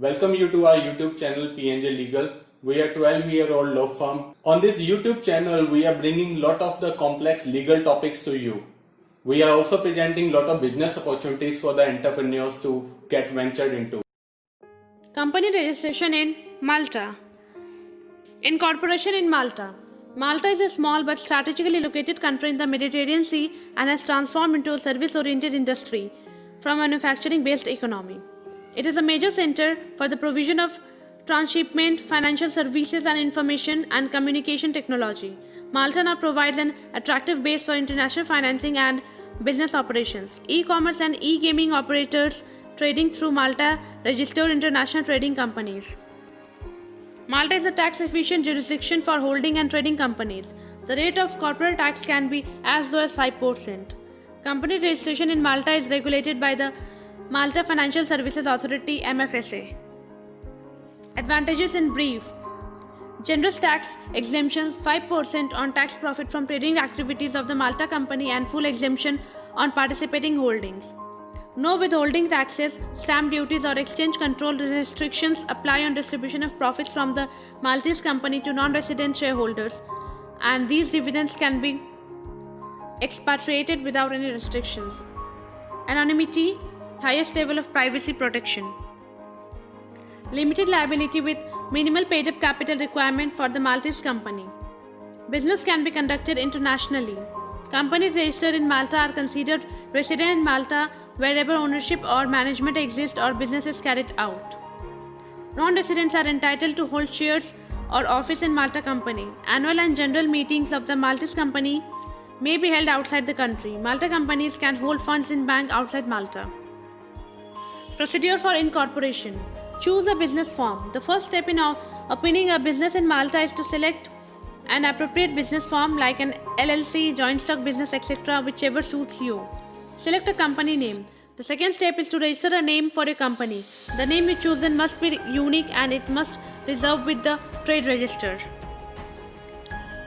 Welcome you to our YouTube channel PNJ Legal. We are 12-year-old law firm. On this YouTube channel, we are bringing lot of the complex legal topics to you. We are also presenting lot of business opportunities for the entrepreneurs to get ventured into. Company registration in Malta. Incorporation in Malta. Malta is a small but strategically located country in the Mediterranean Sea and has transformed into a service-oriented industry from a manufacturing-based economy. It is a major center for the provision of transshipment, financial services and information and communication technology. Malta now provides an attractive base for international financing and business operations. E-commerce and e-gaming operators trading through Malta registered international trading companies. Malta is a tax-efficient jurisdiction for holding and trading companies. The rate of corporate tax can be as low as 5%. Company registration in Malta is regulated by the Malta Financial Services Authority (MFSA). Advantages in brief: generous tax exemptions, 5% on tax profit from trading activities of the Malta company and full exemption on participating holdings. No withholding taxes, stamp duties or exchange control restrictions apply on distribution of profits from the Maltese company to non-resident shareholders, and these dividends can be expatriated without any restrictions. Anonymity, highest level of privacy protection. Limited liability with minimal paid-up capital requirement for the Maltese company. Business can be conducted internationally. Companies registered in Malta are considered resident in Malta wherever ownership or management exists or business is carried out. Non-residents are entitled to hold shares or office in Malta company. Annual and general meetings of the Maltese company may be held outside the country. Malta companies can hold funds in bank outside Malta. Procedure for incorporation. Choose a business form. The first step in opening a business in Malta is to select an appropriate business form like an LLC, joint stock business, etc., whichever suits you. Select a company name. The second step is to register a name for your company. The name you chosen must be unique and it must reserve with the trade register.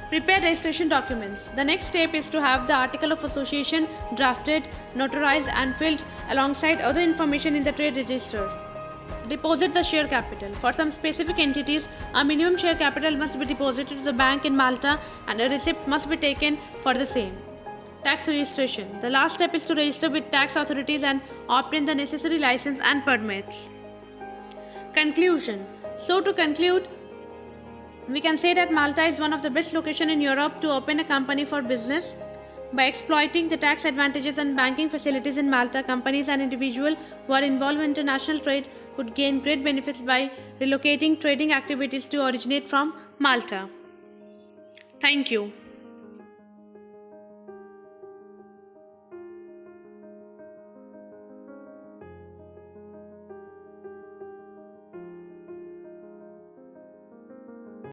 Prepare registration documents. The next step is to have the article of association drafted, notarized and filled alongside other information in the trade register. Deposit the share capital. For some specific entities, a minimum share capital must be deposited to the bank in Malta and a receipt must be taken for the same. Tax registration. The last step is to register with tax authorities and obtain the necessary license and permits. Conclusion. So to conclude, we can say that Malta is one of the best locations in Europe to open a company for business. By exploiting the tax advantages and banking facilities in Malta, companies and individuals who are involved in international trade could gain great benefits by relocating trading activities to originate from Malta. Thank you.